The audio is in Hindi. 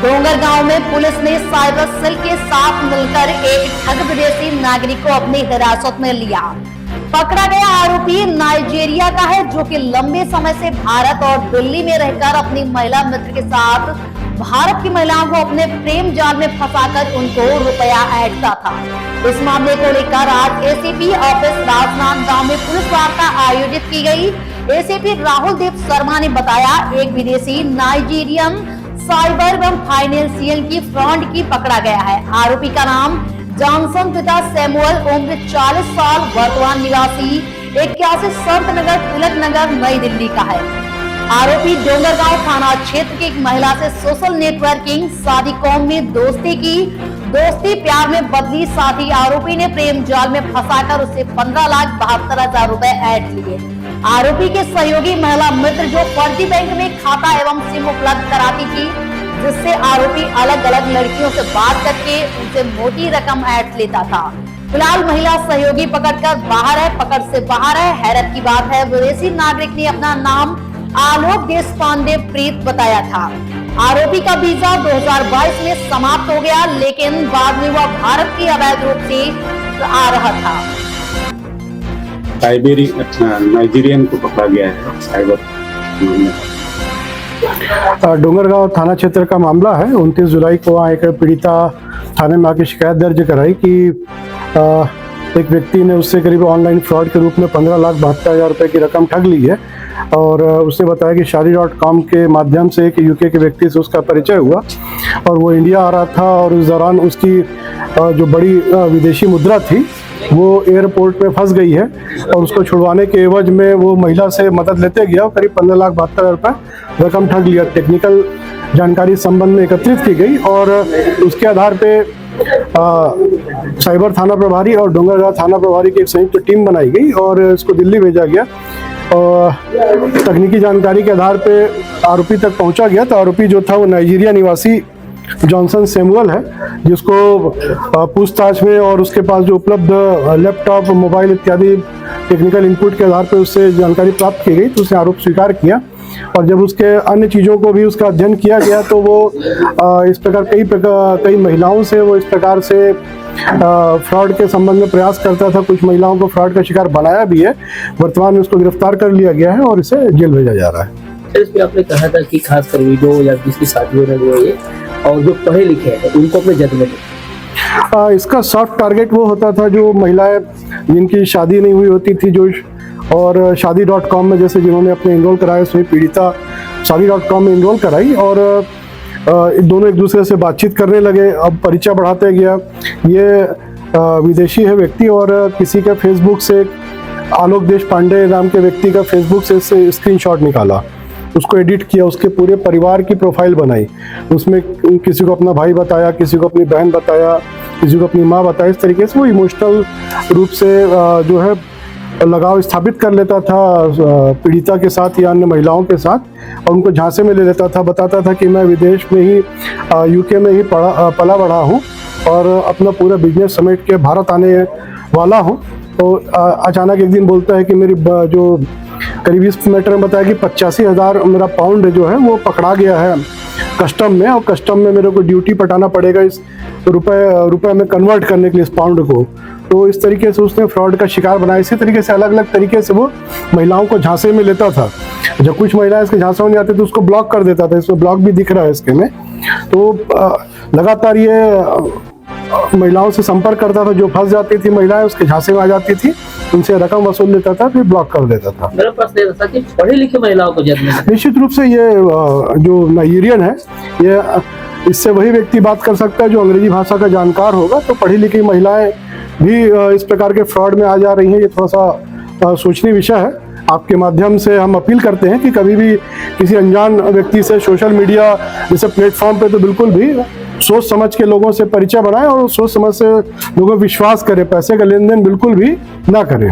डोंगरगांव में पुलिस ने साइबर सेल के साथ मिलकर एक ठग विदेशी नागरिक को अपनी हिरासत में लिया। पकड़ा गया आरोपी नाइजीरिया का है, जो कि लंबे समय से भारत और दिल्ली में रहकर अपनी महिला मित्र के साथ भारत की महिलाओं को अपने प्रेम जाल में फंसाकर उनको रुपया ऐंठता था। इस मामले को लेकर आज एसीपी ऑफिस राजनांदगांव में पुलिस वार्ता आयोजित की गई। एसीपी राहुल देव शर्मा ने बताया, एक विदेशी नाइजीरियन साइबर एवं फाइनेंशियल की फ्रॉड की पकड़ा गया है। आरोपी का नाम जॉनसन, पिता सैमुअल, उम्र 40 साल, वर्तमान निवासी 81 संत नगर, तिलक नगर, नई दिल्ली का है। आरोपी डोंगरगांव थाना क्षेत्र की एक महिला से सोशल नेटवर्किंग, शादी कौम में दोस्ती की, दोस्ती प्यार में बदली। साथ ही आरोपी ने प्रेम जाल में फंसाकर उससे 15,72,000 रुपए ऐंठ लिए। आरोपी के सहयोगी महिला मित्र जो फर्जी बैंक में खाता एवं सिम उपलब्ध कराती थी, जिससे आरोपी अलग अलग लड़कियों से बात करके उनसे मोटी रकम ऐंठ लेता था। फिलहाल महिला सहयोगी पकड़ से बाहर है। हैरत की बात है, विदेशी नागरिक ने अपना नाम आलोक देशपांडे प्रीत बताया था। आरोपी का वीजा 2022 में समाप्त हो गया, लेकिन बाद में वह भारत की अवैध रूप से आ रहा था। नाइजीरियन को पकड़ा गया है साइबर। डोंगरगांव थाना क्षेत्र का मामला है। 29 जुलाई को वहाँ एक पीड़िता थाने में आके शिकायत दर्ज कराई कि एक व्यक्ति ने उससे करीब ऑनलाइन फ्रॉड के रूप में 15,72,000 रुपये की रकम ठग ली है और उसने बताया कि शादी.com के माध्यम से एक यूके के व्यक्ति से उसका परिचय हुआ और वो इंडिया आ रहा था और उस दौरान उसकी जो बड़ी विदेशी मुद्रा थी वो एयरपोर्ट में फंस गई है और उसको छुड़वाने के एवज में वो महिला से मदद लेते गया और करीब 15,72,000 रुपये रकम ठग लिया। टेक्निकल जानकारी संबंध में एकत्रित की गई और उसके आधार पे साइबर थाना प्रभारी और डोंगरगांव थाना प्रभारी की एक संयुक्त टीम बनाई गई और इसको दिल्ली भेजा गया। और तकनीकी जानकारी के आधार पे आरोपी तक पहुंचा गया तो आरोपी जो था वो नाइजीरिया निवासी जॉनसन सैमुअल है, जिसको पूछताछ में और उसके पास जो उपलब्ध लैपटॉप, मोबाइल इत्यादि टेक्निकल इनपुट के आधार पर उससे जानकारी प्राप्त की गई तो उसने आरोप स्वीकार किया। और जब उसके अन्य चीज़ों को भी उसका अध्ययन किया गया तो वो इस प्रकार कई महिलाओं से वो इस प्रकार से फ्रॉड के संबंध में प्रयास करता था। कुछ महिलाओं को फ्रॉड का शिकार बनाया भी है। वर्तमान में उसको गिरफ्तार कर लिया गया है और इसे जेल भेजा जा रहा है। इस पे आपने कहा था कि खासकर वीडियो या जिसकी शादी हो रही है और जो पढ़े लिखे हैं उनको अपने जद में इसका सॉफ्ट टारगेट वो होता था जो महिलाएं जिनकी शादी नहीं हुई होती थी, जो और शादी.com में जैसे जिन्होंने अपने इनरोल कराया उसमें पीड़िता शादी.com में इनरोल कराई और दोनों एक दूसरे से बातचीत करने लगे। अब परिचय बढ़ाते गया। ये विदेशी है व्यक्ति और किसी का फेसबुक से आलोक देशपांडे नाम के व्यक्ति का फेसबुक से स्क्रीनशॉट निकाला, उसको एडिट किया, उसके पूरे परिवार की प्रोफाइल बनाई, उसमें किसी को अपना भाई बताया, किसी को अपनी बहन बताया, किसी को अपनी माँ बताया। इस तरीके से वो इमोशनल रूप से जो है लगाव स्थापित कर लेता था पीड़िता के साथ या अन्य महिलाओं के साथ और उनको झांसे में ले लेता था। बताता था कि मैं विदेश में ही यूके में ही पला बढ़ा हूँ और अपना पूरा बिजनेस समेट के भारत आने वाला हूँ। तो अचानक एक दिन बोलता है कि मेरी जो करीब इस मैटर में बताया कि 85,000 मेरा पाउंड जो है वो पकड़ा गया है कस्टम में और कस्टम में मेरे को ड्यूटी पटाना पड़ेगा इस रुपए में कन्वर्ट करने के लिए इस पाउंड को। तो इस तरीके से उसने फ्रॉड का शिकार बनाया। इसी तरीके से अलग अलग तरीके से वो महिलाओं को झांसे में लेता था। जब कुछ महिलाएं इसके झांसे में नहीं आती तो उसको ब्लॉक कर देता था। इसमें ब्लॉक भी दिख रहा है इसके में। तो लगातार ये महिलाओं से संपर्क करता था, जो फंस जाती थी महिलाएं उसके झांसे में आ जाती थी, उनसे रकम वसूल लेता था, फिर ब्लॉक कर देता था। मेरा प्रश्न ये था कि पढ़े लिखे महिलाओं को निश्चित रूप से ये जो नाइजीरियन है ये इससे वही व्यक्ति बात कर सकता है जो अंग्रेजी भाषा का जानकार होगा। तो पढ़ी लिखी महिलाएं भी इस प्रकार के फ्रॉड में आ जा रही हैं। ये थोड़ा सा सोचनीय विषय है। आपके माध्यम से हम अपील करते हैं कि कभी भी किसी अनजान व्यक्ति से सोशल मीडिया जैसे प्लेटफॉर्म पे तो बिल्कुल भी सोच समझ के लोगों से परिचय बनाएं और सोच समझ से लोगों पर विश्वास करें। पैसे का लेन देन बिल्कुल भी ना करें।